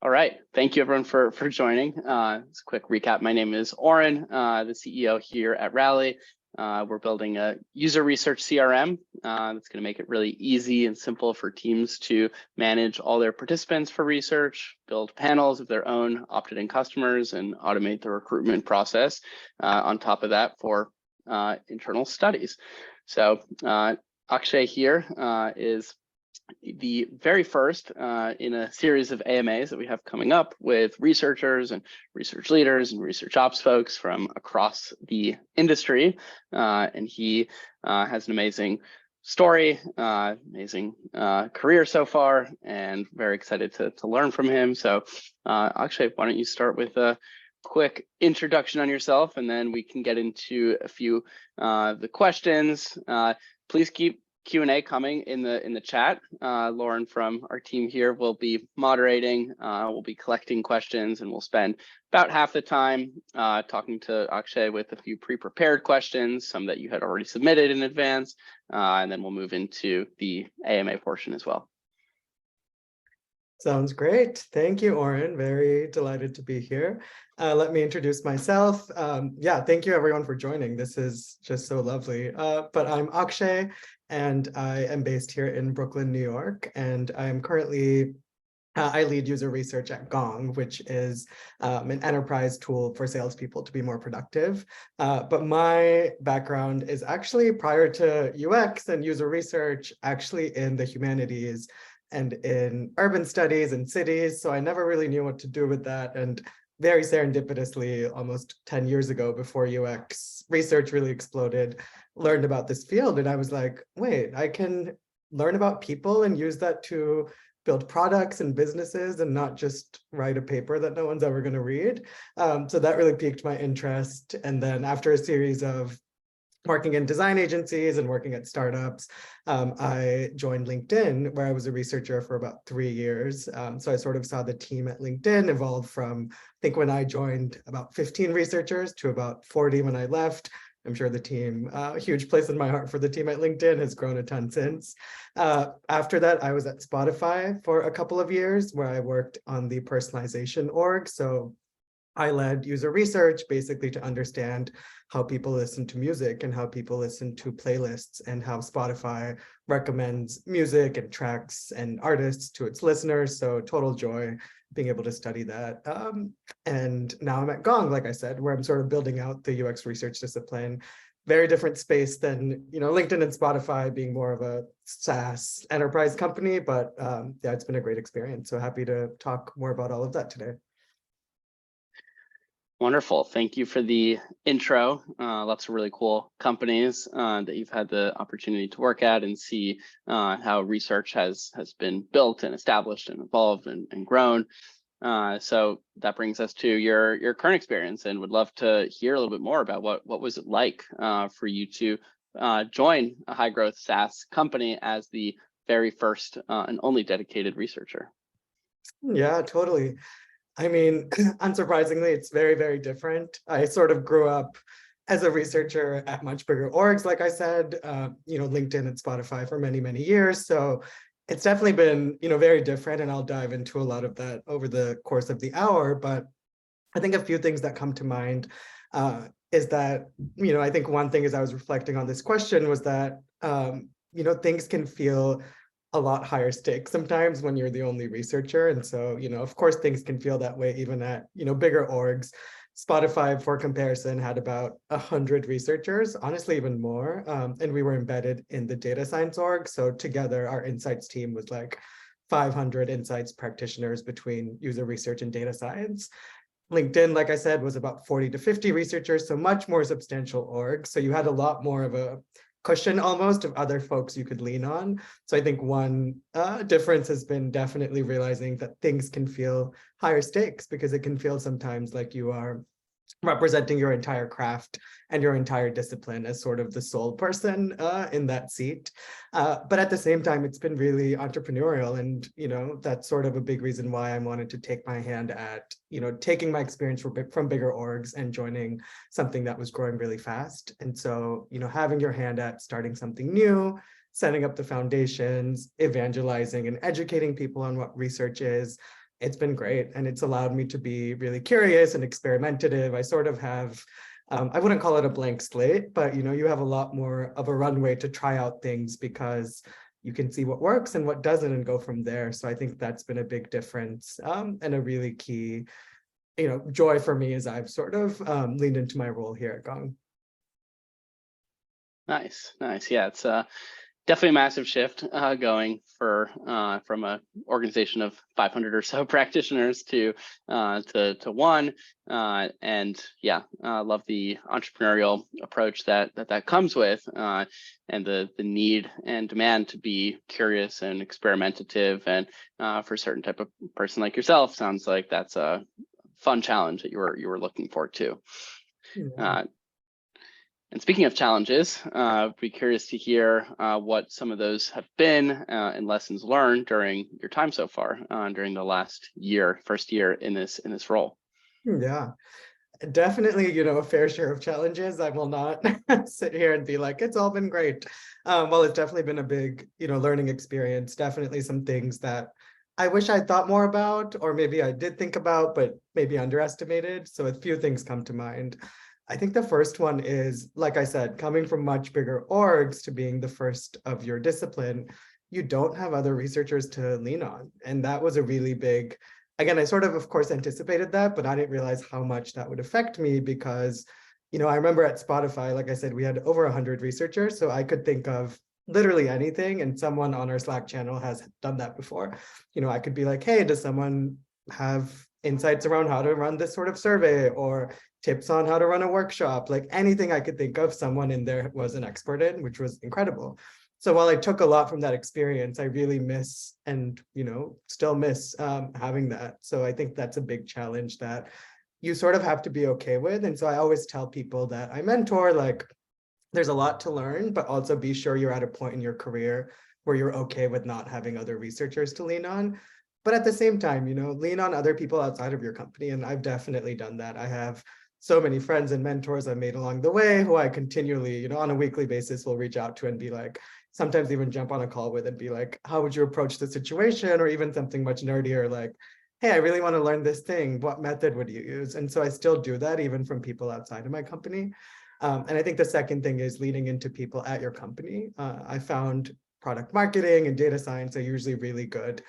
All right. Thank you, everyone, for joining. Just a quick recap. My name is Oren, the CEO here at Rally. We're building a user research CRM that's going to make it really easy and simple for teams to manage all their participants for research, build panels of their own opted-in customers, and automate the recruitment process on top of that for internal studies. So Akshay here is the very first in a series of AMAs that we have coming up with researchers and research leaders and research ops folks from across the industry. And he has an amazing story, amazing career so far, and very excited to learn from him. So Akshay, why don't you start with a quick introduction on yourself, and then we can get into a few the questions. Please keep Q&A coming in the chat. Lauren from our team here will be moderating. We'll be collecting questions, and we'll spend about half the time talking to Akshay with a few pre-prepared questions, some that you had already submitted in advance, and then we'll move into the AMA portion as well. Sounds great. Thank you, Oren. Very delighted to be here. Let me introduce myself. Yeah, thank you everyone for joining. This is just so lovely. But I'm Akshay, and I am based here in Brooklyn, New York, and I am currently, I lead user research at Gong, which is an enterprise tool for salespeople to be more productive. But my background is actually prior to UX and user research, actually in the humanities and in urban studies and cities. So I never really knew what to do with that. And very serendipitously, almost 10 years ago, before UX research really exploded, learned about this field. And I was like, wait, I can learn about people and use that to build products and businesses and not just write a paper that no one's ever going to read. So that really piqued my interest. And then after a series of working in design agencies and working at startups, I joined LinkedIn, where I was a researcher for about 3 years. So I sort of saw the team at LinkedIn evolve from, I think when I joined, about 15 researchers to about 40 when I left. I'm sure the team, a huge place in my heart for the team at LinkedIn, has grown a ton since. After that, I was at Spotify for a couple of years, where I worked on the personalization org. So I led user research basically to understand how people listen to music and how people listen to playlists and how Spotify recommends music and tracks and artists to its listeners. So total joy being able to study that. And now I'm at Gong, like I said, where I'm sort of building out the UX research discipline. Very different space than, LinkedIn and Spotify being more of a SaaS enterprise company. But yeah, it's been a great experience. So happy to talk more about all of that today. Wonderful. Thank you for the intro. Lots of really cool companies that you've had the opportunity to work at and see how research has been built and established and evolved and grown. So that brings us to your current experience, and would love to hear a little bit more about what was it like for you to join a high growth SaaS company as the very first and only dedicated researcher. Yeah, totally. I mean, unsurprisingly, it's very, very different. I sort of grew up as a researcher at much bigger orgs, like I said, LinkedIn and Spotify for many, many years. So it's definitely been, very different. And I'll dive into a lot of that over the course of the hour. But I think a few things that come to mind is that, I think one thing as I was reflecting on this question was that, things can feel a lot higher stakes sometimes when you're the only researcher. And so, of course, things can feel that way even at, bigger orgs. Spotify, for comparison, had about 100 researchers, honestly, even more. And we were embedded in the data science org. So together, our insights team was like 500 insights practitioners between user research and data science. LinkedIn, like I said, was about 40 to 50 researchers, so much more substantial org. So you had a lot more of a cushion almost of other folks you could lean on. So I think one difference has been definitely realizing that things can feel higher stakes, because it can feel sometimes like you are representing your entire craft and your entire discipline as sort of the sole person in that seat. But at the same time, it's been really entrepreneurial. And, that's sort of a big reason why I wanted to take my hand at, taking my experience from bigger orgs and joining something that was growing really fast. And so, having your hand at starting something new, setting up the foundations, evangelizing and educating people on what research is, It's been great, and it's allowed me to be really curious and experimentative. I sort of have, I wouldn't call it a blank slate, but you have a lot more of a runway to try out things because you can see what works and what doesn't and go from there. So I think that's been a big difference, and a really key, joy for me as I've sort of leaned into my role here at Gong. Nice, nice. Yeah, it's definitely a massive shift going from a organization of 500 or so practitioners to one. And yeah, love the entrepreneurial approach that comes with, and the need and demand to be curious and experimentative. And for a certain type of person like yourself, sounds like that's a fun challenge that you were looking for too. Yeah. And speaking of challenges, I'd be curious to hear what some of those have been, and lessons learned during your time so far, during the first year in this role. Yeah, definitely, a fair share of challenges. I will not sit here and be like, it's all been great. Well, it's definitely been a big, learning experience. Definitely some things that I wish I thought more about, or maybe I did think about, but maybe underestimated. So a few things come to mind. I think the first one is, like I said, coming from much bigger orgs to being the first of your discipline, you don't have other researchers to lean on. And that was a really big, again, I sort of course, anticipated that, but I didn't realize how much that would affect me because, I remember at Spotify, like I said, we had over 100 researchers. So I could think of literally anything. And someone on our Slack channel has done that before. I could be like, hey, does someone have insights around how to run this sort of survey or tips on how to run a workshop? Like anything I could think of, someone in there was an expert in, which was incredible. So while I took a lot from that experience, I really miss and, still miss having that. So I think that's a big challenge that you sort of have to be okay with. And so I always tell people that I mentor, like, there's a lot to learn, but also be sure you're at a point in your career where you're okay with not having other researchers to lean on. But at the same time, lean on other people outside of your company. And I've definitely done that. I have so many friends and mentors I've made along the way who I continually, on a weekly basis will reach out to and be like, sometimes even jump on a call with and be like, how would you approach the situation? Or even something much nerdier like, hey, I really want to learn this thing. What method would you use? And so I still do that even from people outside of my company. And I think the second thing is leading into people at your company. I found product marketing and data science are usually really good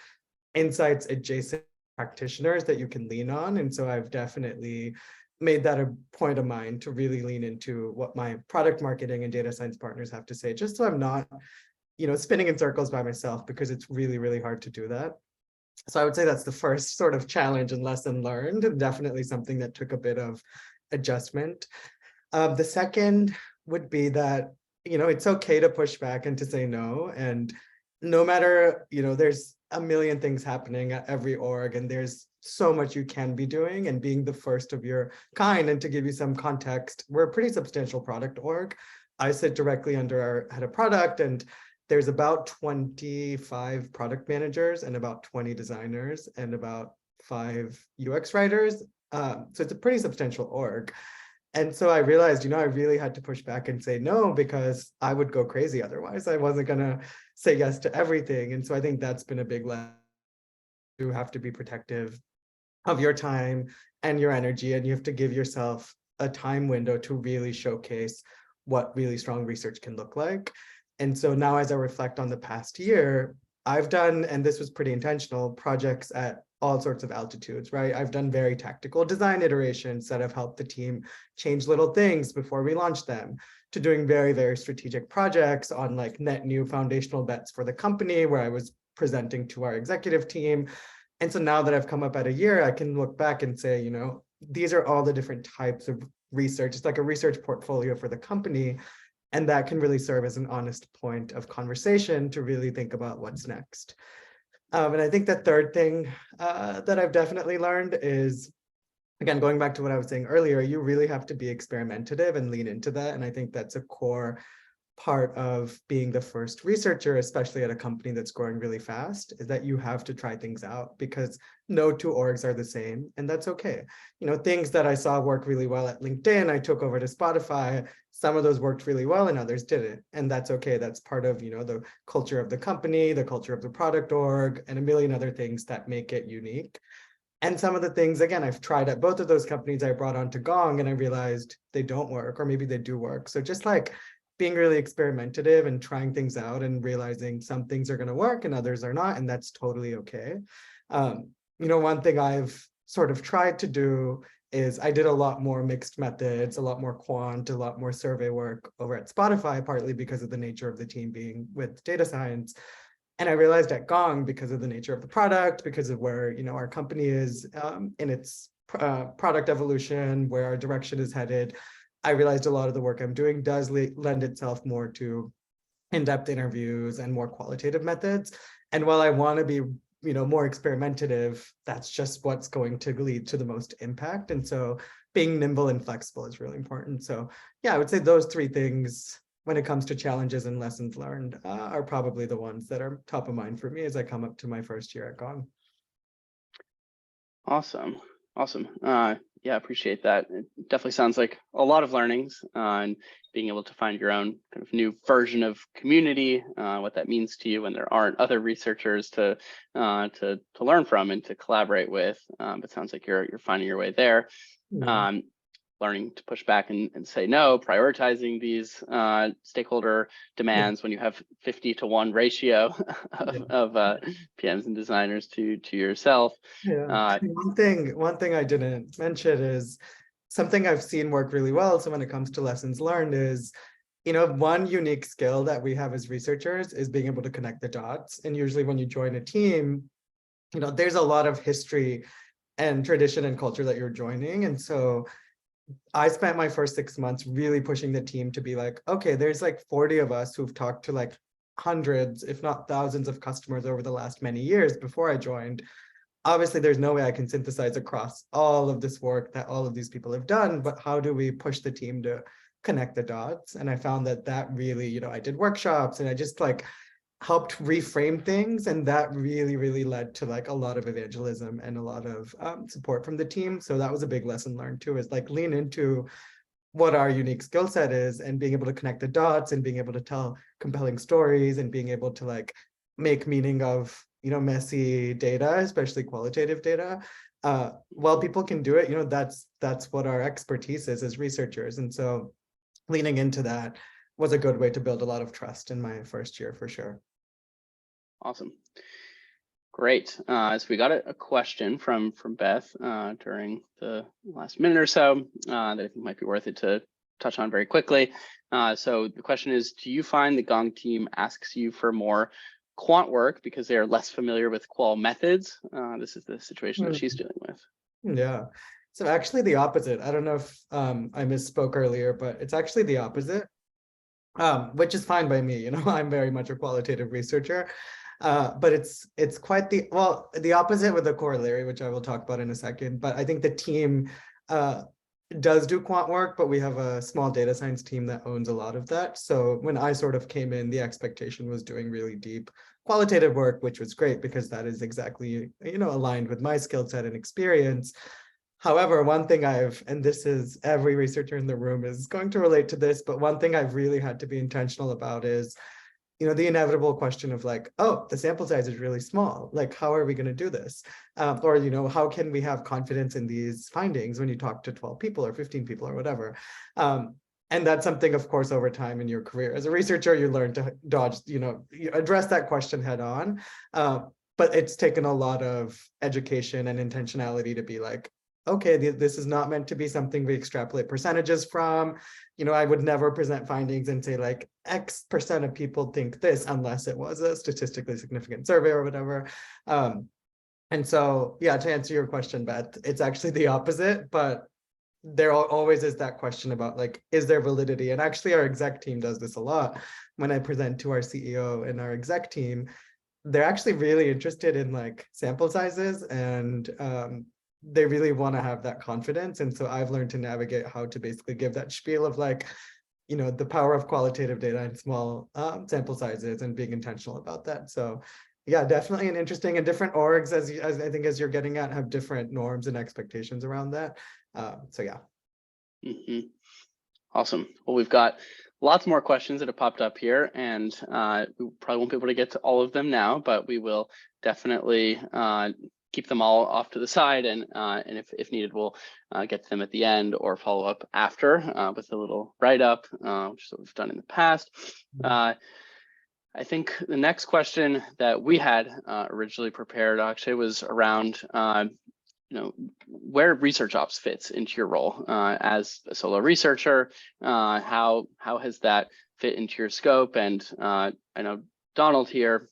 insights adjacent practitioners that you can lean on. And so I've definitely made that a point of mine to really lean into what my product marketing and data science partners have to say, just so I'm not, spinning in circles by myself, because it's really, really hard to do that. So I would say that's the first sort of challenge and lesson learned, definitely something that took a bit of adjustment. The second would be that, it's okay to push back and to say no. And no matter, there's a million things happening at every org, and there's so much you can be doing, and being the first of your kind. And to give you some context, we're a pretty substantial product org. I sit directly under our head of product, and there's about 25 product managers and about 20 designers and about 5 UX writers. So it's a pretty substantial org. And so I realized, I really had to push back and say no, because I would go crazy otherwise. I wasn't going to say yes to everything. And so I think that's been a big lesson. You have to be protective of your time and your energy, and you have to give yourself a time window to really showcase what really strong research can look like. And so now, as I reflect on the past year, I've done, and this was pretty intentional, projects at all sorts of altitudes, right? I've done very tactical design iterations that have helped the team change little things before we launch them, to doing very, very strategic projects on like net new foundational bets for the company, where I was presenting to our executive team. And so now that I've come up at a year, I can look back and say, these are all the different types of research. It's like a research portfolio for the company. And that can really serve as an honest point of conversation to really think about what's next. And I think the third thing that I've definitely learned is, again, going back to what I was saying earlier, you really have to be experimentative and lean into that. And I think that's a core part of being the first researcher, especially at a company that's growing really fast, is that you have to try things out because no two orgs are the same, and that's okay. Things that I saw work really well at LinkedIn, I took over to Spotify. Some of those worked really well and others didn't, and that's okay. That's part of the culture of the company, the culture of the product org, and a million other things that make it unique. And some of the things, again, I've tried at both of those companies I brought onto Gong, and I realized they don't work, or maybe they do work. So just like being really experimentative and trying things out and realizing some things are going to work and others are not, and that's totally okay. One thing I've sort of tried to do is I did a lot more mixed methods, a lot more quant, a lot more survey work over at Spotify, partly because of the nature of the team being with data science. And I realized at Gong, because of the nature of the product, because of where our company is in its product evolution, where our direction is headed, I realized a lot of the work I'm doing does lend itself more to in-depth interviews and more qualitative methods. And while I want to be more experimentative, that's just what's going to lead to the most impact. And so being nimble and flexible is really important. So yeah, I would say those three things when it comes to challenges and lessons learned are probably the ones that are top of mind for me as I come up to my first year at Gong. Awesome. Yeah, appreciate that. It definitely sounds like a lot of learnings and being able to find your own kind of new version of community, what that means to you when there aren't other researchers to learn from and to collaborate with. But it sounds like you're finding your way there. Yeah. Learning to push back and say no, prioritizing these stakeholder demands when you have 50-to-1 ratio of PMs and designers to yourself. Yeah. One thing I didn't mention is something I've seen work really well. So when it comes to lessons learned is, one unique skill that we have as researchers is being able to connect the dots. And usually when you join a team, there's a lot of history and tradition and culture that you're joining. And so I spent my first 6 months really pushing the team to be like, okay, there's like 40 of us who've talked to like hundreds, if not thousands of customers over the last many years before I joined. Obviously, there's no way I can synthesize across all of this work that all of these people have done, but how do we push the team to connect the dots? And I found that really, I did workshops and I just like helped reframe things, and that really led to like a lot of evangelism and a lot of support from the team. So that was a big lesson learned too, is like lean into what our unique skill set is and being able to connect the dots and being able to tell compelling stories and being able to like make meaning of messy data, especially qualitative data. While people can do it, that's what our expertise is as researchers. And so leaning into that was a good way to build a lot of trust in my first year for sure. Awesome. Great. So we got a question from Beth during the last minute or so that I think might be worth it to touch on very quickly. So the question is, do you find the Gong team asks you for more quant work because they are less familiar with qual methods? This is the situation that she's dealing with. Yeah. So actually the opposite. I don't know if I misspoke earlier, but it's actually the opposite, which is fine by me. I'm very much a qualitative researcher. But it's quite the opposite with the corollary, which I will talk about in a second. But I think the team does do quant work, but we have a small data science team that owns a lot of that. So when I sort of came in, the expectation was doing really deep qualitative work, which was great because that is exactly, aligned with my skill set and experience. However, one thing and this is every researcher in the room is going to relate to this, but one thing I've really had to be intentional about is the inevitable question of like, oh, the sample size is really small. Like, how are we going to do this? Or, how can we have confidence in these findings when you talk to 12 people or 15 people or whatever? And that's something, of course, over time in your career as a researcher, you learn to dodge, you address that question head on. But it's taken a lot of education and intentionality to be like, okay, this is not meant to be something we extrapolate percentages from. I would never present findings and say like X% of people think this unless it was a statistically significant survey or whatever. And so, yeah, to answer your question, Beth, it's actually the opposite, but there always is that question about like, is there validity? And actually our exec team does this a lot. When I present to our CEO and our exec team, they're actually really interested in like sample sizes and they really want to have that confidence. And so I've learned to navigate how to basically give that spiel of like, the power of qualitative data and small sample sizes and being intentional about that. So yeah, definitely an interesting, and different orgs, as I think as you're getting at, have different norms and expectations around that. So yeah. Mm-hmm. Awesome. Well, we've got lots more questions that have popped up here, and we probably won't be able to get to all of them now, but we will definitely keep them all off to the side, and if needed, we'll get to them at the end or follow up after with a little write-up, which is what we've done in the past. I think the next question that we had originally prepared, Akshay, was around where research ops fits into your role as a solo researcher. How has that fit into your scope? And I know Donald here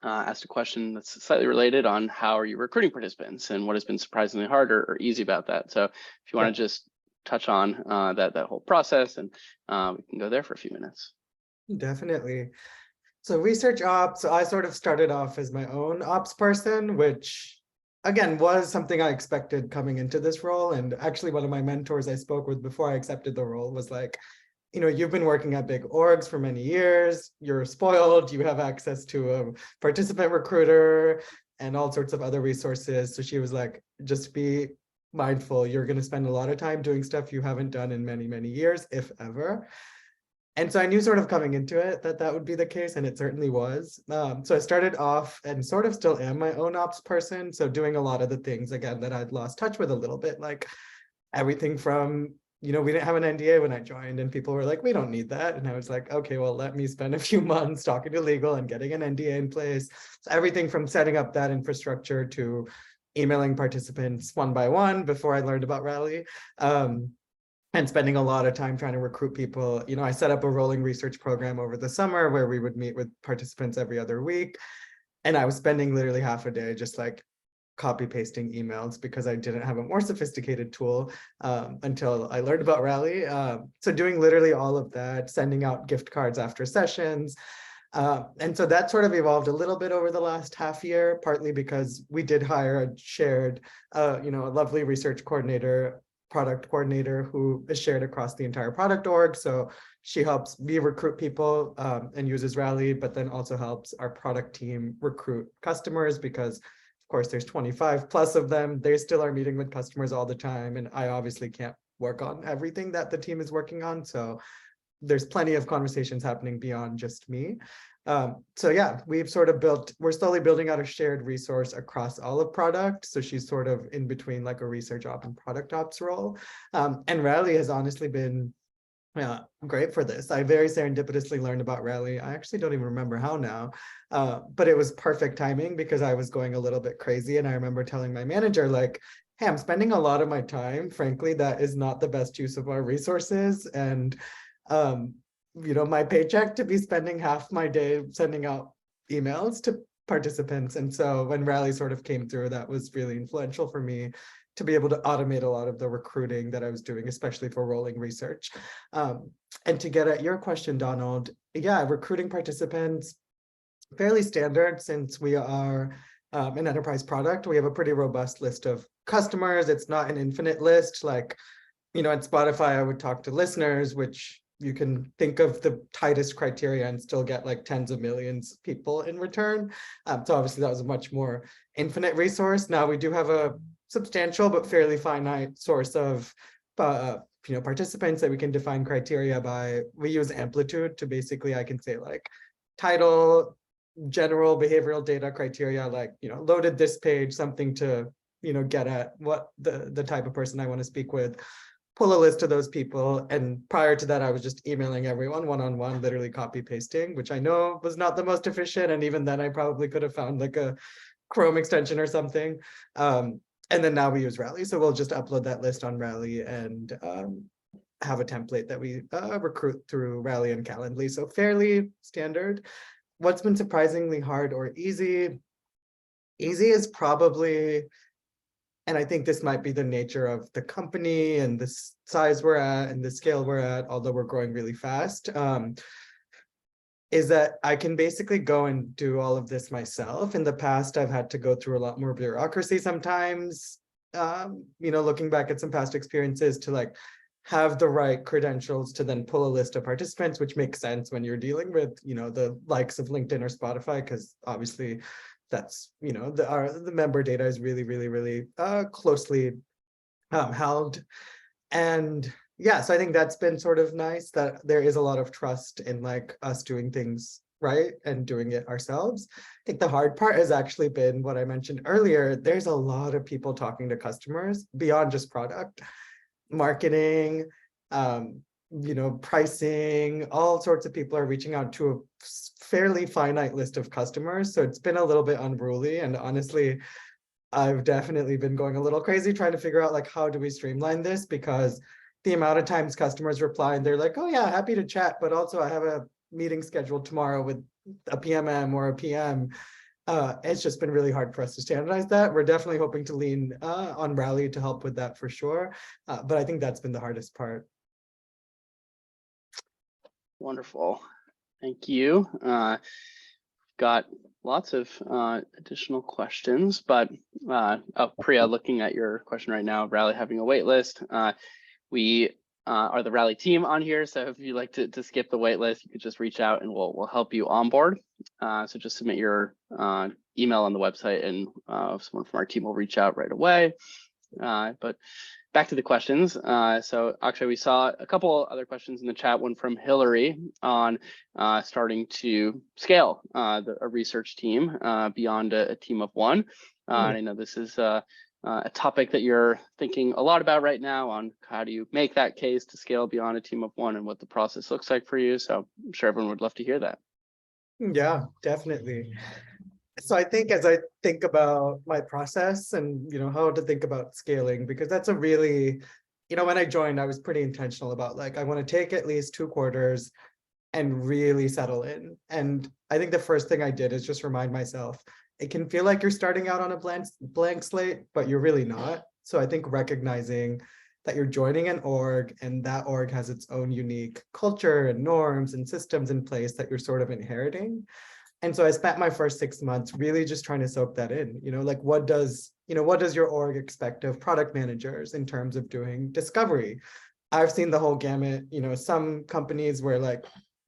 asked a question that's slightly related on how are you recruiting participants and what has been surprisingly hard or easy about that. So if you want to just touch on that whole process, and we can go there for a few minutes. Definitely. So research ops, so I sort of started off as my own ops person, which again was something I expected coming into this role. And actually one of my mentors I spoke with before I accepted the role was like, you've been working at big orgs for many years, you're spoiled, you have access to a participant recruiter and all sorts of other resources. So she was like, just be mindful, you're going to spend a lot of time doing stuff you haven't done in many, many years, if ever. And so I knew sort of coming into it that would be the case, and it certainly was. So I started off and sort of still am my own ops person. So doing a lot of the things, again, that I'd lost touch with a little bit, like everything from, we didn't have an NDA when I joined, and people were like, we don't need that. And I was like, okay, well, let me spend a few months talking to legal and getting an NDA in place. So everything from setting up that infrastructure to emailing participants one by one before I learned about Rally. And spending a lot of time trying to recruit people. I set up a rolling research program over the summer where we would meet with participants every other week. And I was spending literally half a day just like copy pasting emails because I didn't have a more sophisticated tool until I learned about Rally. So doing literally all of that, sending out gift cards after sessions. And so that sort of evolved a little bit over the last half year, partly because we did hire a shared, a lovely research coordinator, product coordinator who is shared across the entire product org. So she helps me recruit people and uses Rally, but then also helps our product team recruit customers because of course there's 25 plus of them. They still are meeting with customers all the time. And I obviously can't work on everything that the team is working on. So there's plenty of conversations happening beyond just me. So yeah, we're slowly building out a shared resource across all of product. So she's sort of in between like a research op and product ops role. And Rally has honestly been great for this. I very serendipitously learned about Rally. I actually don't even remember how now, but it was perfect timing because I was going a little bit crazy. And I remember telling my manager like, hey, I'm spending a lot of my time, frankly, that is not the best use of our resources. And my paycheck to be spending half my day sending out emails to participants. And so when Rally sort of came through, that was really influential for me to be able to automate a lot of the recruiting that I was doing, especially for rolling research. And to get at your question, Donald, yeah, recruiting participants, fairly standard since we are an enterprise product. We have a pretty robust list of customers. It's not an infinite list. Like, at Spotify, I would talk to listeners, which you can think of the tightest criteria and still get like tens of millions of people in return. So obviously that was a much more infinite resource. Now we do have a substantial but fairly finite source of participants that we can define criteria by. We use amplitude to basically, I can say like title, general behavioral data criteria, like, loaded this page, something to, get at what the type of person I want to speak with, pull a list of those people. And prior to that, I was just emailing everyone one-on-one, literally copy pasting, which I know was not the most efficient. And even then I probably could have found like a Chrome extension or something. And then now we use Rally. So we'll just upload that list on Rally and have a template that we recruit through Rally and Calendly. So fairly standard. What's been surprisingly hard or easy? Easy is probably, and I think this might be the nature of the company and the size we're at and the scale we're at, although we're growing really fast, is that I can basically go and do all of this myself. In the past, I've had to go through a lot more bureaucracy sometimes, looking back at some past experiences to like have the right credentials to then pull a list of participants, which makes sense when you're dealing with, the likes of LinkedIn or Spotify, because obviously that's, the member data is really, really, really closely held. And yeah, so I think that's been sort of nice that there is a lot of trust in like us doing things right and doing it ourselves. I think the hard part has actually been what I mentioned earlier. There's a lot of people talking to customers beyond just product, marketing, pricing, all sorts of people are reaching out to a fairly finite list of customers. So it's been a little bit unruly, and honestly, I've definitely been going a little crazy trying to figure out like, how do we streamline this? Because the amount of times customers reply and they're like, oh yeah, happy to chat, but also I have a meeting scheduled tomorrow with a PMM or a PM. It's just been really hard for us to standardize that. We're definitely hoping to lean on Rally to help with that for sure. But I think that's been the hardest part. Wonderful. Thank you. Got lots of additional questions, but Priya, looking at your question right now, Rally having a wait list. We are the Rally team on here, so if you'd like to skip the wait list, you could just reach out and we'll help you onboard. So just submit your email on the website, and someone from our team will reach out right away. But back to the questions. So Akshay, we saw a couple other questions in the chat, one from Hillary on starting to scale a research team beyond a team of one. And I know this is a topic that you're thinking a lot about right now, on how do you make that case to scale beyond a team of one and what the process looks like for you. So I'm sure everyone would love to hear that. Yeah, definitely. So I think as I think about my process and, how to think about scaling, because that's a really, when I joined, I was pretty intentional about like, I want to take at least 2 quarters and really settle in. And I think the first thing I did is just remind myself, it can feel like you're starting out on a blank slate, but you're really not. So I think recognizing that you're joining an org, and that org has its own unique culture and norms and systems in place that you're sort of inheriting. And so I spent my first 6 months really just trying to soak that in, like what does your org expect of product managers in terms of doing discovery? I've seen the whole gamut, some companies where like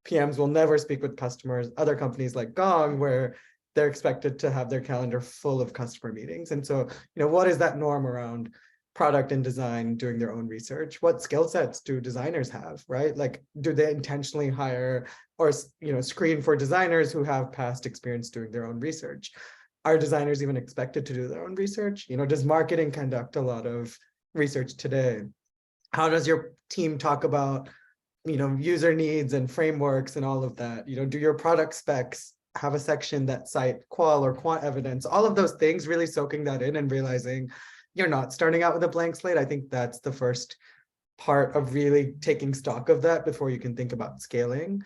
PMs will never speak with customers, other companies like Gong where they're expected to have their calendar full of customer meetings. And so, what is that norm around product and design doing their own research? What skill sets do designers have, right? Like, do they intentionally hire or screen for designers who have past experience doing their own research? Are designers even expected to do their own research? Does marketing conduct a lot of research today? How does your team talk about user needs and frameworks and all of that? Do your product specs have a section that cite qual or quant evidence? All of those things, really soaking that in and realizing you're not starting out with a blank slate. I think that's the first part of really taking stock of that before you can think about scaling.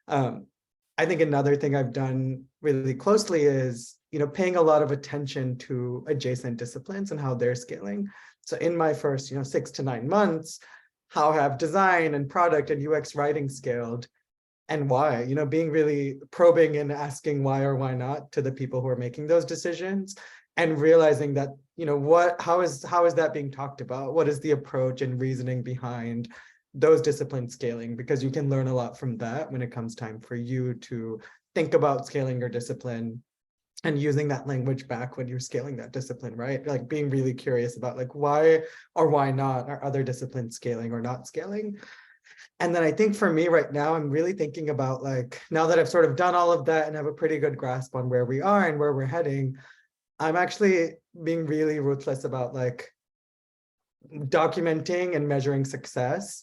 I think another thing I've done really closely is, paying a lot of attention to adjacent disciplines and how they're scaling. So in my first, 6 to 9 months, how have design and product and UX writing scaled, and why? Being really probing and asking why or why not to the people who are making those decisions, and realizing that, how is that being talked about? What is the approach and reasoning behind those disciplines scaling? Because you can learn a lot from that when it comes time for you to think about scaling your discipline and using that language back when you're scaling that discipline, right? Like being really curious about like why or why not are other disciplines scaling or not scaling. And then I think for me right now, I'm really thinking about like, now that I've sort of done all of that and have a pretty good grasp on where we are and where we're heading, I'm actually being really ruthless about like documenting and measuring success,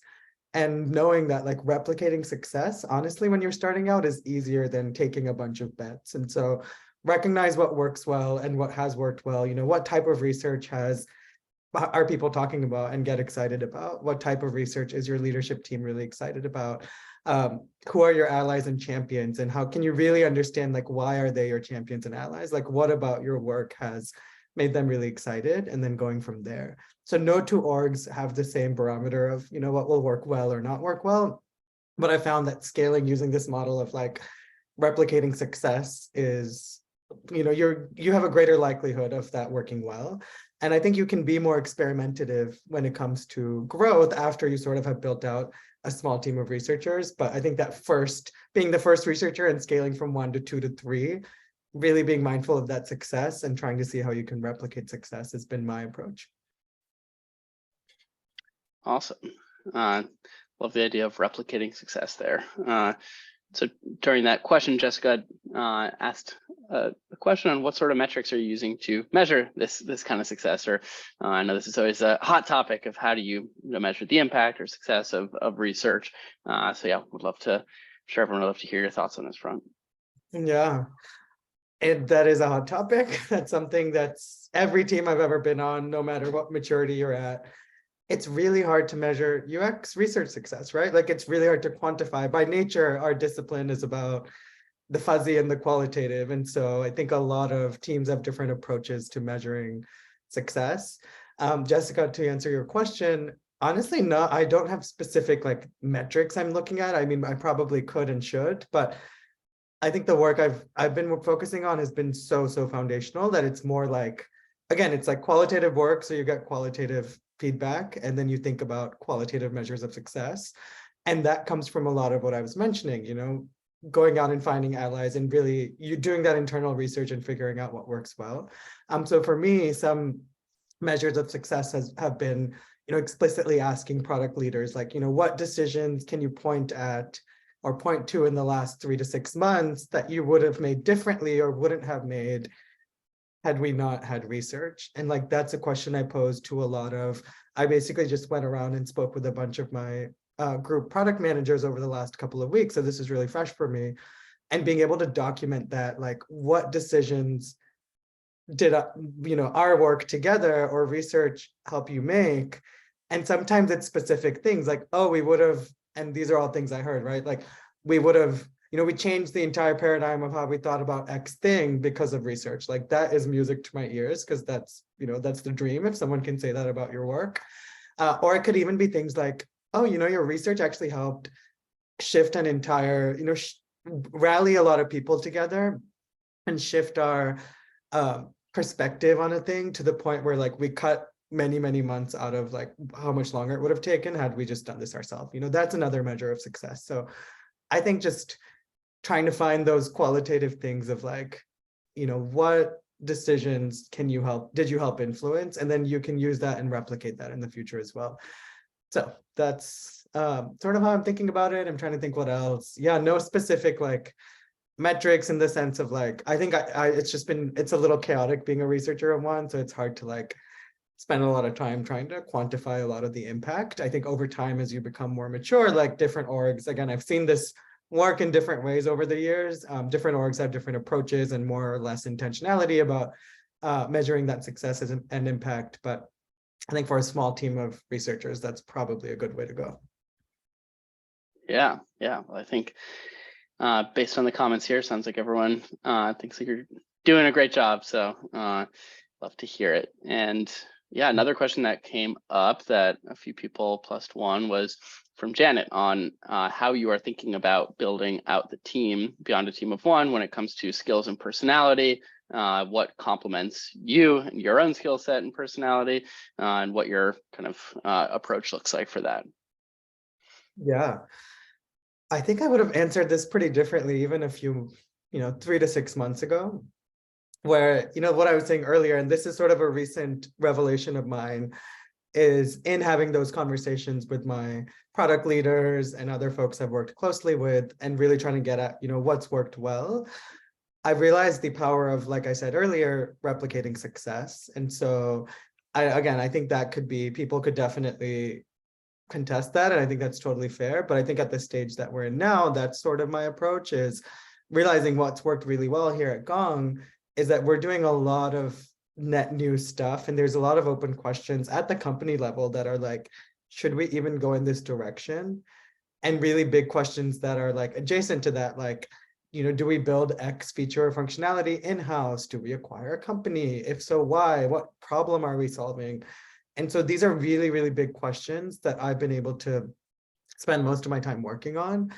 and knowing that like replicating success, honestly, when you're starting out is easier than taking a bunch of bets. And so recognize what works well and what has worked well, what type of research are people talking about and get excited about? What type of research is your leadership team really excited about? Who are your allies and champions, and how can you really understand like why are they your champions and allies? Like what about your work has made them really excited, and then going from there. So no 2 orgs have the same barometer of what will work well or not work well, but I found that scaling using this model of like replicating success is you have a greater likelihood of that working well. And I think you can be more experimentative when it comes to growth after you sort of have built out a small team of researchers. But I think that being the first researcher and scaling from 1 to 2 to 3, really being mindful of that success and trying to see how you can replicate success has been my approach. Awesome. Love the idea of replicating success there. So during that question, Jessica asked a question on what sort of metrics are you using to measure this kind of success? Or I know this is always a hot topic of how do you measure the impact or success of research. So yeah, sure everyone would love to hear your thoughts on this front. Yeah, that is a hot topic. That's something that's every team I've ever been on, no matter what maturity you're at. It's really hard to measure UX research success, right? Like it's really hard to quantify. By nature, our discipline is about the fuzzy and the qualitative. And so I think a lot of teams have different approaches to measuring success. Jessica, to answer your question, honestly, no, I don't have specific like metrics I'm looking at. I mean, I probably could and should, but I think the work I've been focusing on has been so foundational that it's more like, again, it's like qualitative work. So you get qualitative feedback, and then you think about qualitative measures of success. And that comes from a lot of what I was mentioning, going out and finding allies and really you doing that internal research and figuring out what works well. So for me, some measures of success have been, explicitly asking product leaders, like, what decisions can you point at or point to in the last 3 to 6 months that you would have made differently or wouldn't have made had we not had research? And like, that's a question I posed to I basically just went around and spoke with a bunch of my group product managers over the last couple of weeks. So this is really fresh for me. And being able to document that, like, what decisions did our work together or research help you make? And sometimes it's specific things like, oh, we would have, and these are all things I heard, right? Like we would have, we changed the entire paradigm of how we thought about X thing because of research. Like that is music to my ears, because that's the dream if someone can say that about your work. Or it could even be things like, oh, your research actually helped shift an entire, rally a lot of people together and shift our perspective on a thing to the point where like we cut many months out of like how much longer it would have taken had we just done this ourselves. That's another measure of success. So I think just trying to find those qualitative things of like, what decisions did you help influence? And then you can use that and replicate that in the future as well. So that's sort of how I'm thinking about it. I'm trying to think what else. Yeah, no specific like metrics in the sense of like, I think it's a little chaotic being a researcher of one. So it's hard to like spend a lot of time trying to quantify a lot of the impact. I think over time, as you become more mature, like different orgs, again, I've seen this work in different ways over the years. Different orgs have different approaches and more or less intentionality about measuring that success and impact. But I think for a small team of researchers, that's probably a good way to go. Yeah. Well, I think based on the comments here, sounds like everyone thinks like you're doing a great job. So love to hear it. And yeah, another question that came up that a few people plus one was from Janet on how you are thinking about building out the team beyond a team of one when it comes to skills and personality, what complements you and your own skill set and personality, and what your kind of approach looks like for that. Yeah, I think I would have answered this pretty differently even a few, 3 to 6 months ago, where, what I was saying earlier, and this is sort of a recent revelation of mine, is in having those conversations with my product leaders and other folks I've worked closely with and really trying to get at, what's worked well. I've realized the power of, like I said earlier, replicating success. And so I think that could be, people could definitely contest that. And I think that's totally fair. But I think at the stage that we're in now, that's sort of my approach, is realizing what's worked really well here at Gong is that we're doing a lot of net new stuff. And there's a lot of open questions at the company level that are like, should we even go in this direction? And really big questions that are like adjacent to that, like, do we build X feature or functionality in-house? Do we acquire a company? If so, why? What problem are we solving? And so these are really, really big questions that I've been able to spend most of my time working on.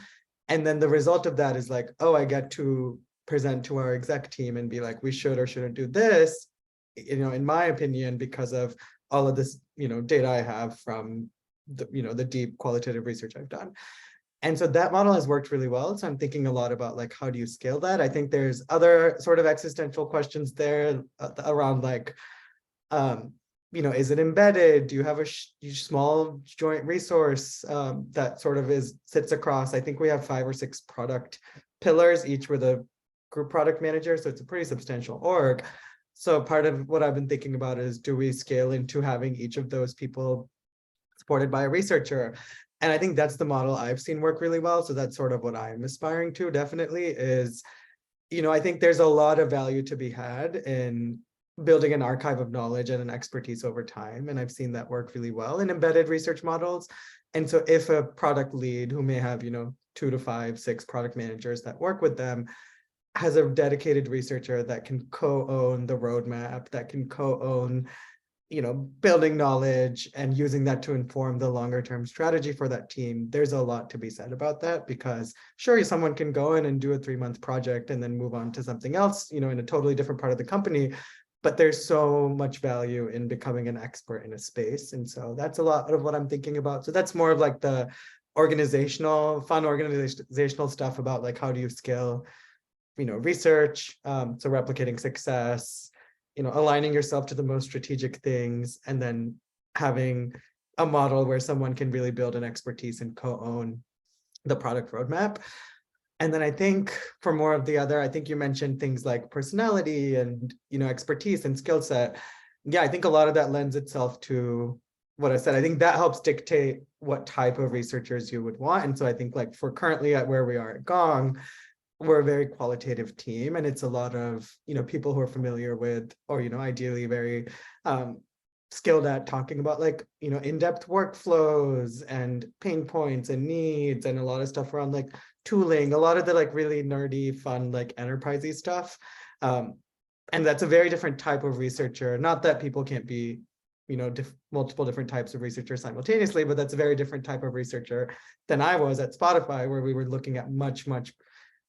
And then the result of that is like, oh, I get to present to our exec team and be like, we should or shouldn't do this, in my opinion, because of all of this, data I have from the deep qualitative research I've done. And so that model has worked really well. So I'm thinking a lot about like, how do you scale that? I think there's other sort of existential questions there around like, is it embedded? Do you have a small joint resource that sort of sits across? I think we have 5 or 6 product pillars, each with a group product manager. So it's a pretty substantial org. So part of what I've been thinking about is, do we scale into having each of those people supported by a researcher? And I think that's the model I've seen work really well. So that's sort of what I'm aspiring to, definitely, is, I think there's a lot of value to be had in building an archive of knowledge and an expertise over time. And I've seen that work really well in embedded research models. And so if a product lead who may have, 2 to 5, 6 product managers that work with them has a dedicated researcher that can co-own the roadmap, that can co-own building knowledge and using that to inform the longer term strategy for that team, there's a lot to be said about that, because sure, someone can go in and do a 3-month project and then move on to something else, in a totally different part of the company, but there's so much value in becoming an expert in a space. And so that's a lot of what I'm thinking about. So that's more of like the fun organizational stuff about like, how do you scale, research, so replicating success, aligning yourself to the most strategic things, and then having a model where someone can really build an expertise and co-own the product roadmap. And then I think for more of the other, I think you mentioned things like personality and, expertise and skill set. Yeah, I think a lot of that lends itself to what I said. I think that helps dictate what type of researchers you would want. And so I think like for currently at where we are at Gong, we're a very qualitative team, and it's a lot of people who are familiar with, or ideally very skilled at talking about like in-depth workflows and pain points and needs, and a lot of stuff around like tooling, a lot of the like really nerdy fun like enterprisey stuff, and that's a very different type of researcher. Not that people can't be multiple different types of researchers simultaneously, but that's a very different type of researcher than I was at Spotify, where we were looking at much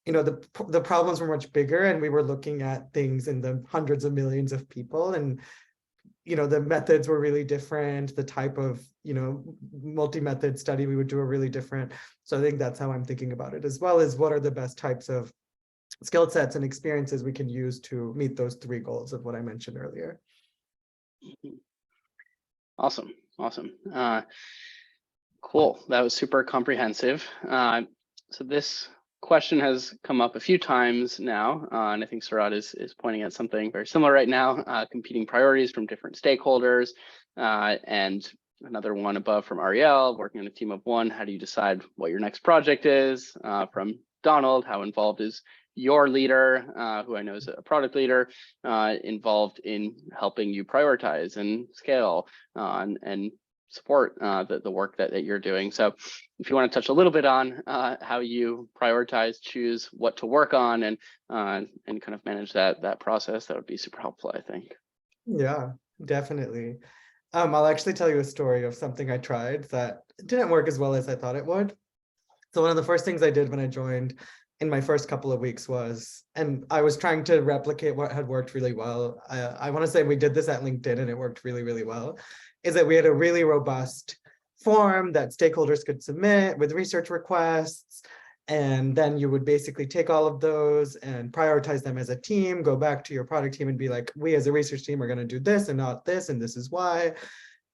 the problems were much bigger, and we were looking at things in the hundreds of millions of people, and the methods were really different. The type of multi-method study we would do are really different. So I think that's how I'm thinking about it, as well as what are the best types of skill sets and experiences we can use to meet those 3 goals of what I mentioned earlier. Awesome. Cool. That was super comprehensive. So this question has come up a few times now, and I think Sarat is pointing at something very similar right now, competing priorities from different stakeholders, and another one above from Ariel, working on a team of 1. How do you decide what your next project is? From Donald, how involved is your leader, who I know is a product leader, involved in helping you prioritize and scale and support the work that you're doing. So if you want to touch a little bit on how you prioritize, choose what to work on, and kind of manage that process, that would be super helpful, I think. Yeah, definitely. I'll actually tell you a story of something I tried that didn't work as well as I thought it would. So one of the first things I did when I joined in my first couple of weeks was, and I was trying to replicate what had worked really well. I want to say we did this at LinkedIn and it worked really, really well, is that we had a really robust form that stakeholders could submit with research requests. And then you would basically take all of those and prioritize them as a team, go back to your product team and be like, we as a research team are going to do this and not this, and this is why.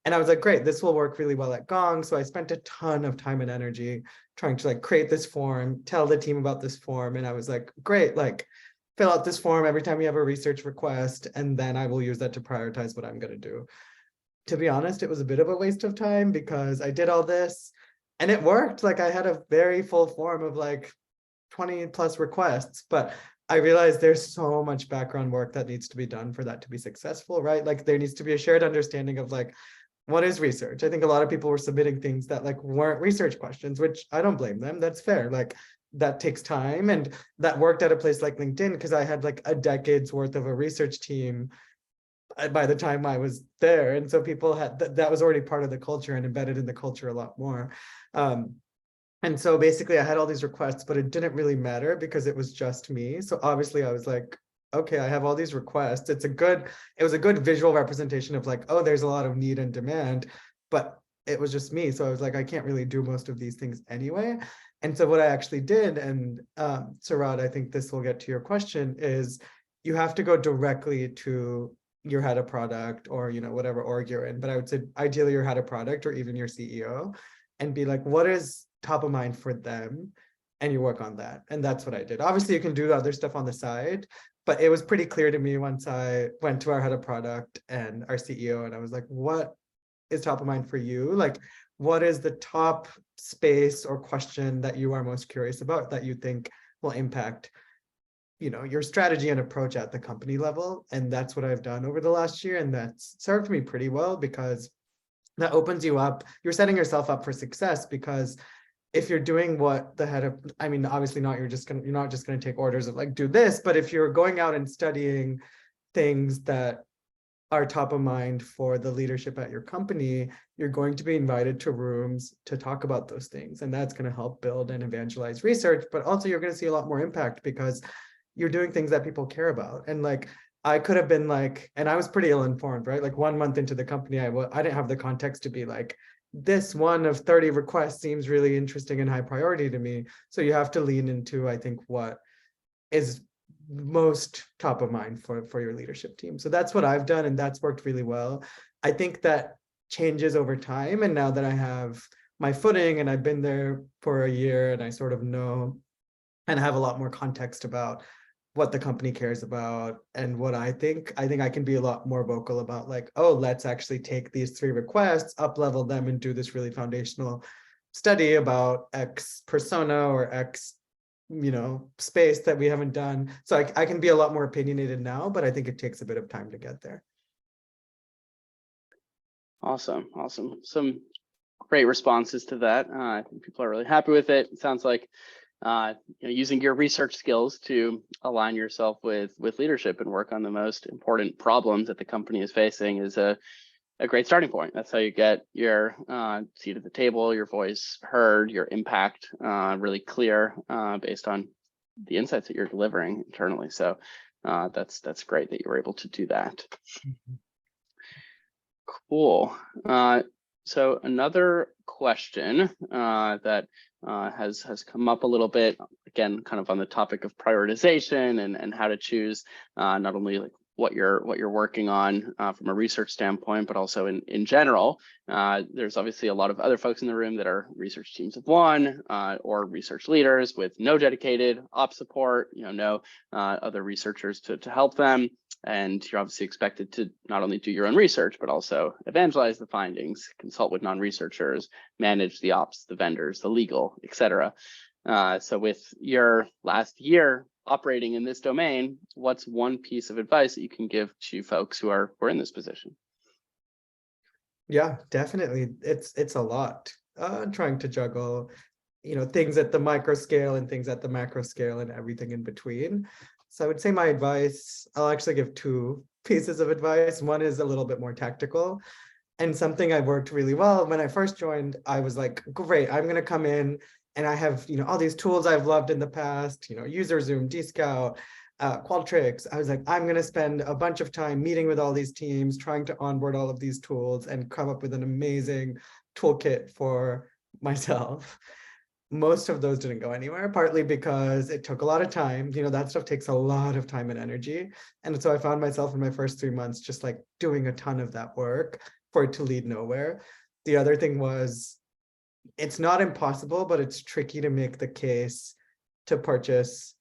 And I was like, great, this will work really well at Gong. So I spent a ton of time and energy trying to like create this form, tell the team about this form. And I was like, great, like fill out this form every time we have a research request, and then I will use that to prioritize what I'm going to do. To be honest, it was a bit of a waste of time because I did all this and it worked. Like I had a very full form of like 20 plus requests, but I realized there's so much background work that needs to be done for that to be successful, right? Like there needs to be a shared understanding of like, what is research? I think a lot of people were submitting things that like weren't research questions, which I don't blame them. That's fair. Like that takes time, and that worked at a place like LinkedIn because I had like a decade's worth of a research team by the time I was there. And so people had that was already part of the culture and embedded in the culture a lot more. And so basically I had all these requests, but it didn't really matter because it was just me. So obviously I was like, okay, I have all these requests. It was a good visual representation of like, oh, there's a lot of need and demand, but it was just me. So I was like, I can't really do most of these things anyway. And so what I actually did, and Sarat, I think this will get to your question, is you have to go directly to your head of product or, whatever org you're in. But I would say ideally your head of product or even your CEO, and be like, what is top of mind for them? And you work on that. And that's what I did. Obviously, you can do other stuff on the side, but it was pretty clear to me once I went to our head of product and our CEO, and I was like, what is top of mind for you? Like, what is the top space or question that you are most curious about that you think will impact your strategy and approach at the company level? And that's what I've done over the last year, and that's served me pretty well because that opens you up. You're setting yourself up for success, because if you're doing what the head of, I mean, obviously not, you're not just going to take orders of like, do this, but if you're going out and studying things that are top of mind for the leadership at your company, you're going to be invited to rooms to talk about those things. And that's going to help build and evangelize research, but also you're going to see a lot more impact because you're doing things that people care about. And like, I could have been like, and I was pretty ill-informed, right? Like 1 month into the company, I didn't have the context to be like, this one of 30 requests seems really interesting and high priority to me. So you have to lean into, I think, what is most top of mind for your leadership team. So that's what I've done, and that's worked really well. I think that changes over time. And now that I have my footing and I've been there for a year and I sort of know and have a lot more context about what the company cares about and what I think I can be a lot more vocal about like, oh, let's actually take these 3 requests, up level them, and do this really foundational study about X persona or X space that we haven't done. So I can be a lot more opinionated now, but I think it takes a bit of time to get there. Awesome. Some great responses to that. I think people are really happy with it. It sounds like using your research skills to align yourself with leadership and work on the most important problems that the company is facing is a great starting point. That's how you get your seat at the table, your voice heard, your impact really clear based on the insights that you're delivering internally. So that's great that you were able to do that. Mm-hmm. Cool. So another question that has come up a little bit, again, kind of on the topic of prioritization and how to choose not only like what you're working on from a research standpoint, but also in general. There's obviously a lot of other folks in the room that are research teams of one or research leaders with no dedicated ops support, no other researchers to help them. And you're obviously expected to not only do your own research, but also evangelize the findings, consult with non-researchers, manage the ops, the vendors, the legal, etc. So with your last year operating in this domain, what's one piece of advice that you can give to folks who are in this position? Yeah, definitely. It's a lot trying to juggle, things at the micro scale and things at the macro scale and everything in between. So I would say my advice, I'll actually give 2 pieces of advice. One is a little bit more tactical and something I worked really well. When I first joined, I was like, great, I'm going to come in and I have, all these tools I've loved in the past, UserZoom, Dscout, Qualtrics. I was like, I'm going to spend a bunch of time meeting with all these teams, trying to onboard all of these tools and come up with an amazing toolkit for myself. Most of those didn't go anywhere, partly because it took a lot of time. That stuff takes a lot of time and energy. And so I found myself in my first 3 months just like doing a ton of that work for it to lead nowhere. The other thing was, it's not impossible, but it's tricky to make the case to purchase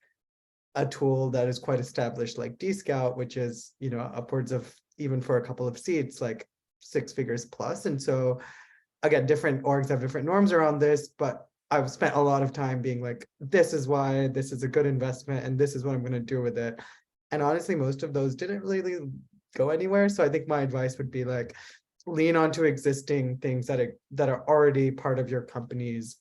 a tool that is quite established like Dscout, which is, upwards of, even for a couple of seats, like 6 figures plus. And so again, different orgs have different norms around this, but I've spent a lot of time being like, this is why this is a good investment and this is what I'm going to do with it. And honestly, most of those didn't really go anywhere. So I think my advice would be like, lean onto existing things that are already part of your company's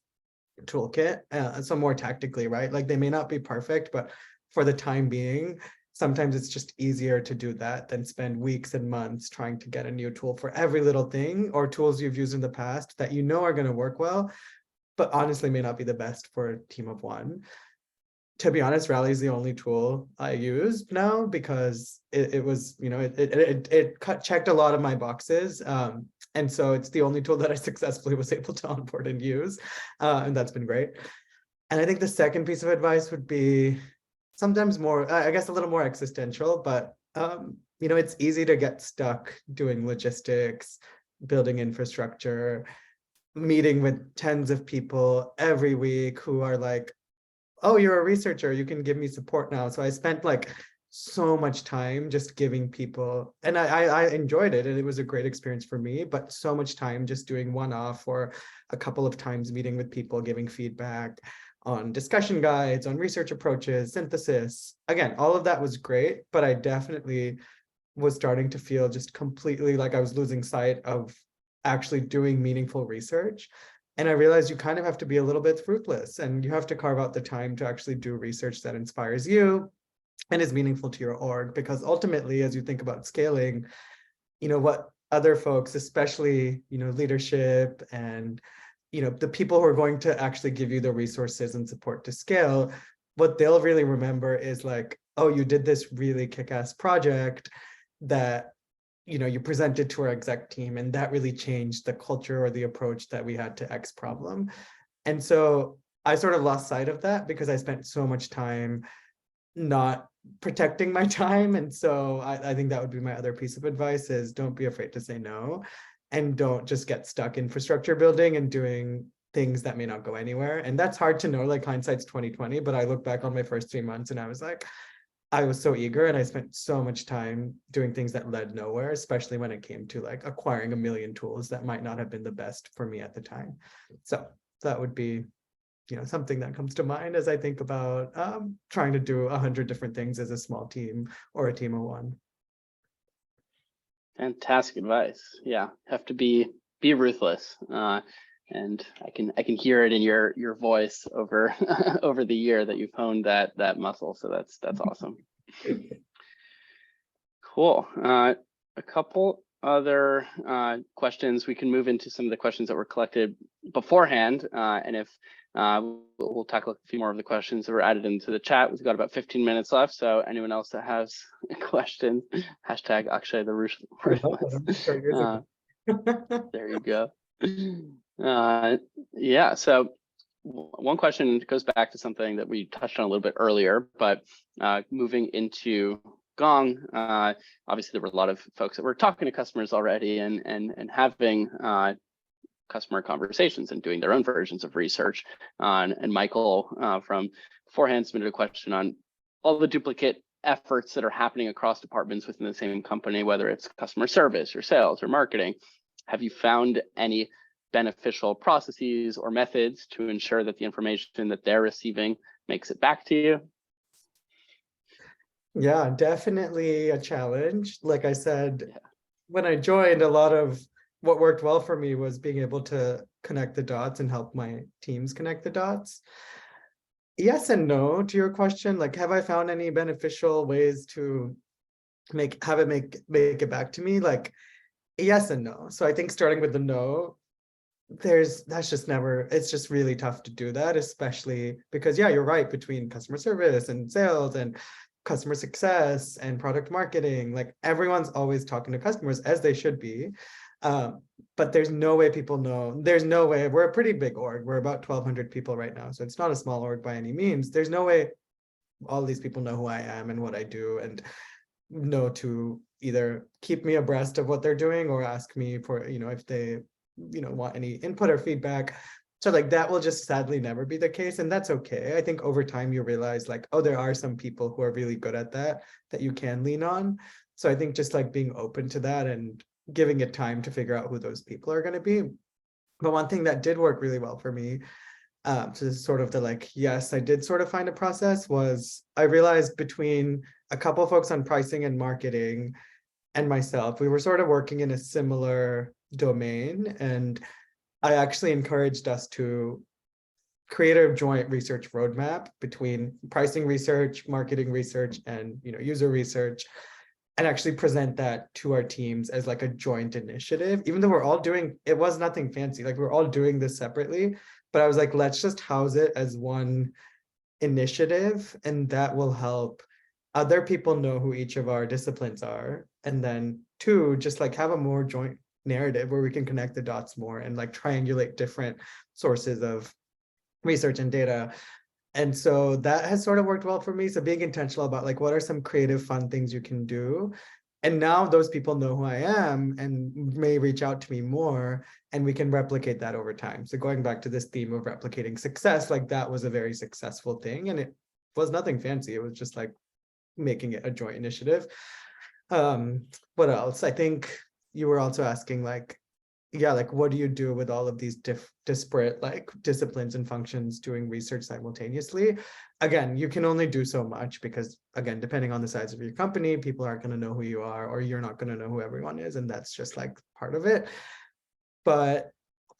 toolkit. So more tactically, right? Like they may not be perfect, but for the time being, sometimes it's just easier to do that than spend weeks and months trying to get a new tool for every little thing, or tools you've used in the past that are going to work well, but honestly may not be the best for a team of one. To be honest, Rally is the only tool I use now because it was, checked a lot of my boxes. And so it's the only tool that I successfully was able to onboard and use. And that's been great. And I think the second piece of advice would be sometimes more, I guess, a little more existential, but it's easy to get stuck doing logistics, building infrastructure, meeting with tens of people every week who are like, oh, you're a researcher, you can give me support now. So I spent like so much time just giving people, and I enjoyed it and it was a great experience for me, but so much time just doing one-off or a couple of times meeting with people, giving feedback on discussion guides, on research approaches, synthesis. Again, all of that was great, but I definitely was starting to feel just completely like I was losing sight of actually doing meaningful research. And I realized you kind of have to be a little bit ruthless and you have to carve out the time to actually do research that inspires you and is meaningful to your org. Because ultimately, as you think about scaling, what other folks, especially, leadership and, the people who are going to actually give you the resources and support to scale, what they'll really remember is like, oh, you did this really kick-ass project that you presented to our exec team, and that really changed the culture or the approach that we had to X problem. And so I sort of lost sight of that because I spent so much time not protecting my time. And so I think that would be my other piece of advice is don't be afraid to say no, and don't just get stuck infrastructure building and doing things that may not go anywhere. And that's hard to know, like hindsight's 2020, but I look back on my first 3 months and I was like, I was so eager and I spent so much time doing things that led nowhere, especially when it came to like acquiring a million tools that might not have been the best for me at the time. So that would be, something that comes to mind as I think about trying to do 100 different things as a small team or a team of one. Fantastic advice. Yeah, have to be ruthless. And I can hear it in your voice over over the year that you've honed that muscle. So that's awesome. Cool. A couple other questions. We can move into some of the questions that were collected beforehand, and if we'll tackle a few more of the questions that were added into the chat. We've got about 15 minutes left, so anyone else that has a question, hashtag Akshay the Ruthless. There you go. Yeah, so one question goes back to something that we touched on a little bit earlier, but moving into Gong, obviously there were a lot of folks that were talking to customers already and having customer conversations and doing their own versions of research. And Michael from beforehand submitted a question on all the duplicate efforts that are happening across departments within the same company, whether it's customer service or sales or marketing. Have you found any beneficial processes or methods to ensure that the information that they're receiving makes it back to you? Yeah, definitely a challenge. Like I said, when I joined, a lot of what worked well for me was being able to connect the dots and help my teams connect the dots. Yes and no to your question. Like, have I found any beneficial ways to make it back to me? Like, yes and no. So I think starting with the no, that's just never, it's just really tough to do that, especially because, yeah, you're right, between customer service and sales and customer success and product marketing, like everyone's always talking to customers, as they should be. But there's no way people know. There's no way. We're a pretty big org. We're about 1,200 people right now. So it's not a small org by any means. There's no way all these people know who I am and what I do and know to either keep me abreast of what they're doing or ask me for, if they, want any input or feedback. So like that will just sadly never be the case. And that's okay. I think over time you realize like, oh, there are some people who are really good at that you can lean on. So I think just like being open to that and giving it time to figure out who those people are going to be. But one thing that did work really well for me, to sort of the like, yes, I did sort of find a process, was I realized between a couple of folks on pricing and marketing and myself, we were sort of working in a similar domain. And I actually encouraged us to create a joint research roadmap between pricing research, marketing research, and user research. and actually present that to our teams as like a joint initiative, even though we're all doing, it was nothing fancy, like we're all doing this separately, but I was like, let's just house it as one initiative, and that will help other people know who each of our disciplines are. And then two, just like have a more joint narrative where we can connect the dots more and like triangulate different sources of research and data. And so that has sort of worked well for me. So being intentional about like, what are some creative, fun things you can do? And now those people know who I am and may reach out to me more, and we can replicate that over time. So going back to this theme of replicating success, like that was a very successful thing. And it was nothing fancy. It was just like making it a joint initiative. What else? I think you were also asking like, yeah, like what do you do with all of these disparate like disciplines and functions doing research simultaneously? Again, you can only do so much because, again, depending on the size of your company, people aren't going to know who you are, or you're not going to know who everyone is, and that's just like part of it. But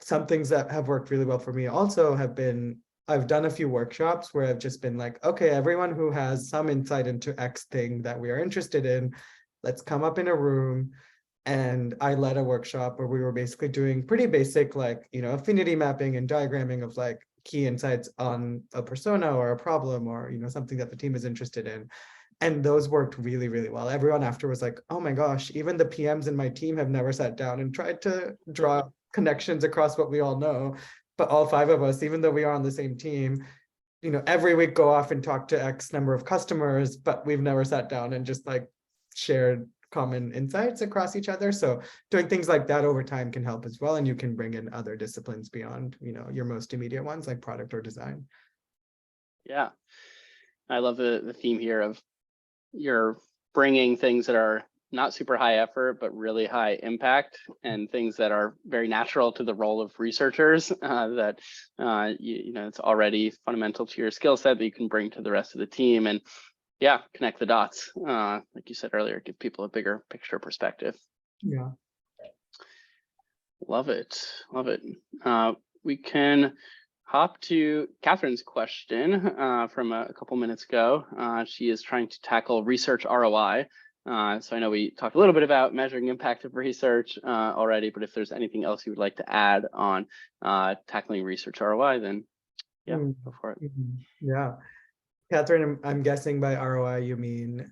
some things that have worked really well for me also have been, I've done a few workshops where I've just been like, okay, everyone who has some insight into X thing that we are interested in, let's come up in a room. And I led a workshop where we were basically doing pretty basic, like, affinity mapping and diagramming of like key insights on a persona or a problem or, something that the team is interested in. And those worked really, really well. Everyone after was like, oh my gosh, even the PMs in my team have never sat down and tried to draw connections across what we all know. But all five of us, even though we are on the same team, every week go off and talk to X number of customers, but we've never sat down and just like shared common insights across each other. So doing things like that over time can help as well. And you can bring in other disciplines beyond, your most immediate ones like product or design. Yeah, I love the theme here of you're bringing things that are not super high effort, but really high impact, and things that are very natural to the role of researchers that, it's already fundamental to your skill set that you can bring to the rest of the team. And yeah, connect the dots. Like you said earlier, give people a bigger picture perspective. Yeah. Love it. Love it. We can hop to Catherine's question from a couple minutes ago. She is trying to tackle research ROI. So I know we talked a little bit about measuring impact of research already, but if there's anything else you would like to add on tackling research ROI, then yeah, go for it. Yeah. Catherine, I'm guessing by ROI you mean,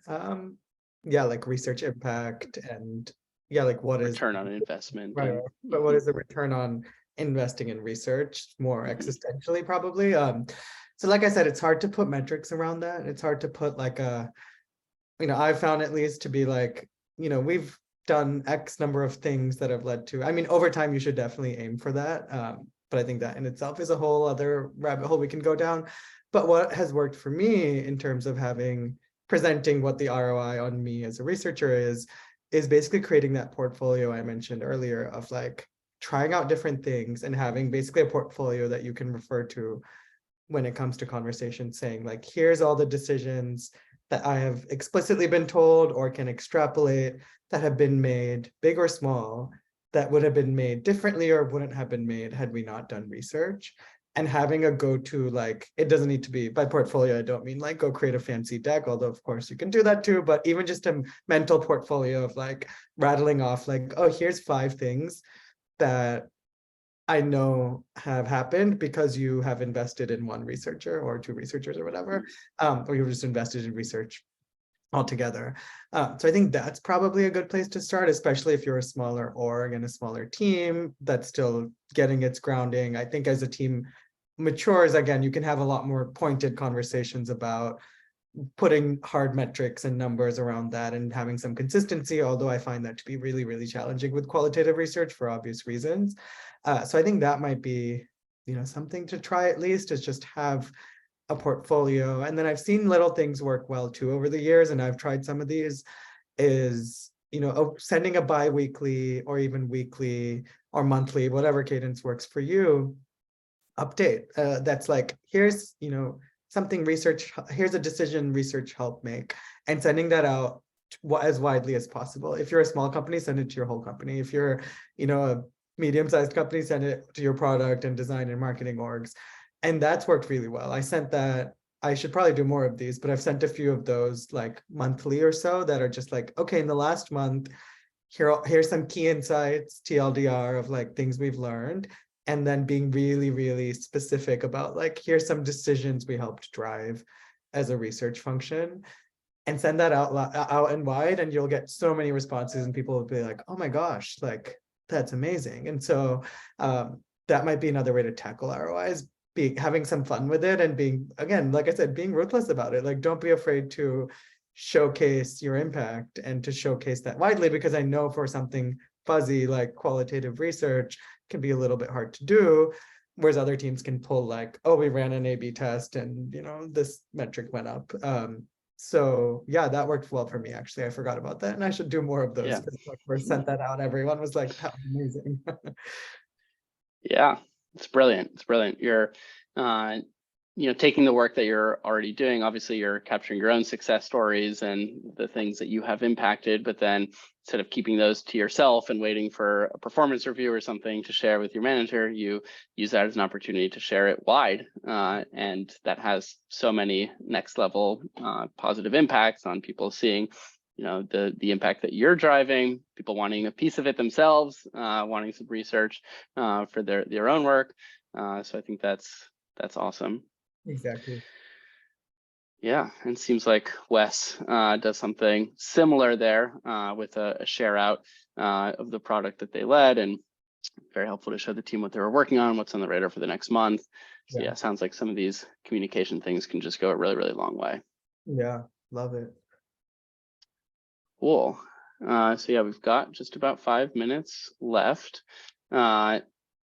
like research impact and like what is return on investment. Right. And, But what is the return on investing in research more existentially, probably? So like I said, it's hard to put metrics around that. It's hard to put like I found at least to be like, we've done X number of things that have led to, over time, you should definitely aim for that. But I think that in itself is a whole other rabbit hole we can go down. But what has worked for me in terms of presenting what the ROI on me as a researcher is basically creating that portfolio I mentioned earlier of like trying out different things and having basically a portfolio that you can refer to when it comes to conversation, saying like, here's all the decisions that I have explicitly been told or can extrapolate that have been made, big or small, that would have been made differently or wouldn't have been made had we not done research. And having a go-to, like, it doesn't need to be by portfolio. I don't mean like go create a fancy deck, although of course you can do that too, but even just a mental portfolio of like rattling off like, oh, here's 5 things that I know have happened because you have invested in one researcher or 2 researchers or whatever, or you've just invested in research altogether. So I think that's probably a good place to start, especially if you're a smaller org and a smaller team that's still getting its grounding. I think as a team matures, again, you can have a lot more pointed conversations about putting hard metrics and numbers around that and having some consistency, although I find that to be really, really challenging with qualitative research for obvious reasons. So I think that might be, something to try at least, is just have a portfolio. And then I've seen little things work well too over the years, and I've tried some of these, is, sending a bi-weekly or even weekly or monthly, whatever cadence works for you, update. That's like, here's, something research, here's a decision research helped make, and sending that out as widely as possible. If you're a small company, send it to your whole company. If you're, a medium-sized company, send it to your product and design and marketing orgs. And that's worked really well. I sent that I should probably do more of these, but I've sent a few of those like monthly or so that are just like, okay, in the last month, here's some key insights, TLDR of like things we've learned, and then being really, really specific about like, here's some decisions we helped drive as a research function, and send that out and wide, and you'll get so many responses, and people will be like, oh my gosh, like that's amazing. And so that might be another way to tackle ROIs, having some fun with it, and being, again, like I said, being ruthless about it. Like, don't be afraid to showcase your impact and to showcase that widely, because I know for something fuzzy like qualitative research can be a little bit hard to do, whereas other teams can pull like, oh, we ran an A/B test and this metric went up. So yeah, that worked well for me, actually. I forgot about that, and I should do more of those, Yeah. because when I first sent that out, everyone was like, that was amazing. Yeah, it's brilliant. It's brilliant. You're, taking the work that you're already doing. Obviously, you're capturing your own success stories and the things that you have impacted, but then instead of keeping those to yourself and waiting for a performance review or something to share with your manager, you use that as an opportunity to share it wide. And that has so many next level positive impacts on people seeing the impact that you're driving, people wanting a piece of it themselves, wanting some research for their own work. So I think that's awesome. Exactly. Yeah, and it seems like Wes does something similar there with a share out of the product that they led, and very helpful to show the team what they were working on, what's on the radar for the next month. So yeah, sounds like some of these communication things can just go a really, really long way. Yeah, love it. Cool. So yeah, we've got just about 5 minutes left.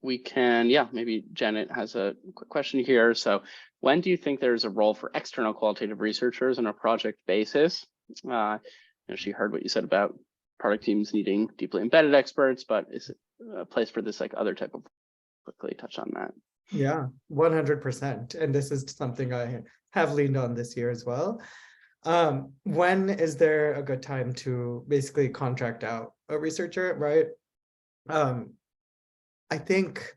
We can, maybe Janet has a quick question here. So when do you think there's a role for external qualitative researchers on a project basis? She heard what you said about product teams needing deeply embedded experts, but is it a place for this like other type of, quickly touch on that? Yeah, 100%. And this is something I have leaned on this year as well. When is there a good time to basically contract out a researcher, right? I think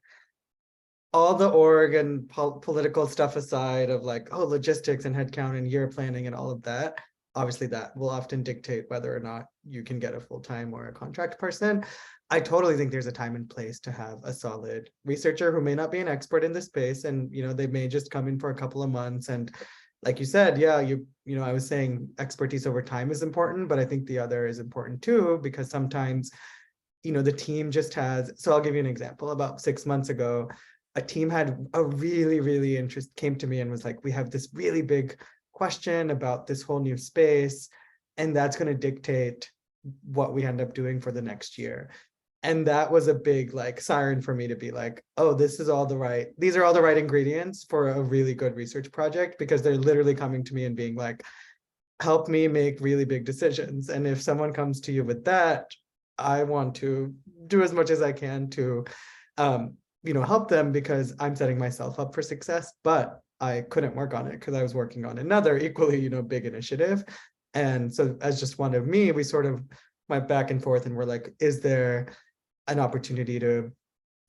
all the org and political stuff aside of like, oh, logistics and headcount and year planning and all of that, obviously that will often dictate whether or not you can get a full-time or a contract person. I totally think there's a time and place to have a solid researcher who may not be an expert in the space, and they may just come in for a couple of months. And like you said, yeah, I was saying expertise over time is important, but I think the other is important too, because sometimes the team just has, so I'll give you an example. About 6 months ago, a team had a really came to me and was like, we have this really big question about this whole new space, and that's going to dictate what we end up doing for the next year. And that was a big like siren for me to be like, oh, these are all the right ingredients for a really good research project, because they're literally coming to me and being like, help me make really big decisions. And if someone comes to you with that, I want to do as much as I can to help them, because I'm setting myself up for success. But I couldn't work on it because I was working on another equally big initiative. And so as just one of me, we sort of went back and forth and we're like, is there an opportunity to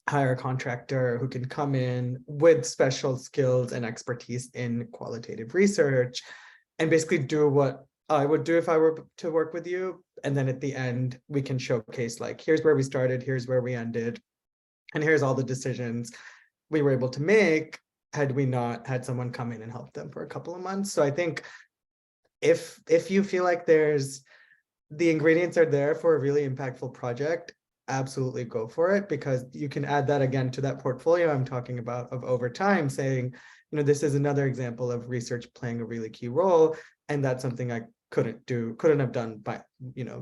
hire a contractor who can come in with special skills and expertise in qualitative research and basically do what I would do if I were to work with you. And then at the end, we can showcase like, here's where we started, here's where we ended, and here's all the decisions we were able to make had we not had someone come in and help them for a couple of months. So I think if you feel like the ingredients are there for a really impactful project, absolutely go for it, because you can add that again to that portfolio I'm talking about of over time, saying, this is another example of research playing a really key role. And that's something I couldn't have done by,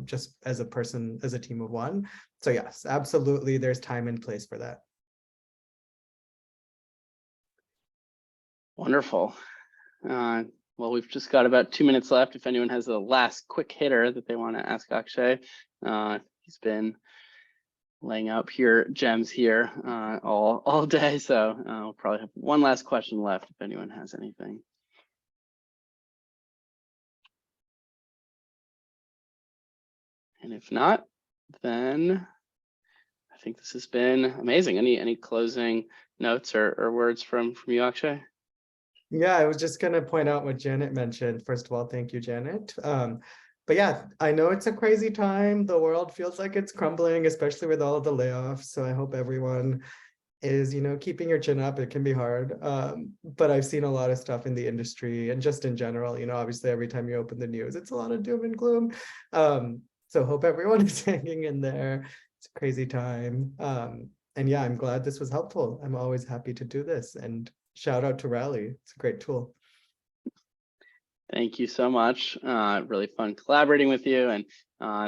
just as a person, as a team of one. So yes, absolutely, there's time and place for that. Wonderful. Well, we've just got about 2 minutes left. If anyone has a last quick hitter that they want to ask Akshay, he's been laying out pure gems here all day. So we'll probably have one last question left if anyone has anything. And if not, then I think this has been amazing. Any closing notes or words from you, Akshay? Yeah, I was just going to point out what Janet mentioned. First of all, thank you, Janet. But yeah, I know it's a crazy time. The world feels like it's crumbling, especially with all of the layoffs. So I hope everyone is, keeping your chin up. It can be hard. But I've seen a lot of stuff in the industry and just in general, obviously every time you open the news, it's a lot of doom and gloom. So hope everyone is hanging in there. It's a crazy time. And yeah, I'm glad this was helpful. I'm always happy to do this. And shout out to Rally. It's a great tool. Thank you so much. Really fun collaborating with you, and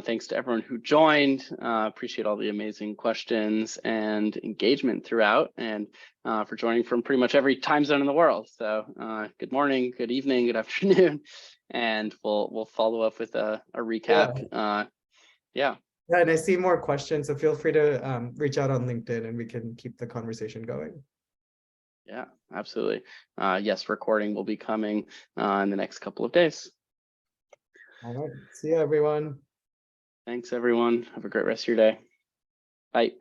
thanks to everyone who joined. Appreciate all the amazing questions and engagement throughout, and for joining from pretty much every time zone in the world. So good morning, good evening, good afternoon, and we'll follow up with a recap. Yeah. Yeah, and I see more questions, so feel free to reach out on LinkedIn and we can keep the conversation going. Yeah, absolutely. Yes, recording will be coming in the next couple of days. All right. See you, everyone. Thanks, everyone. Have a great rest of your day. Bye.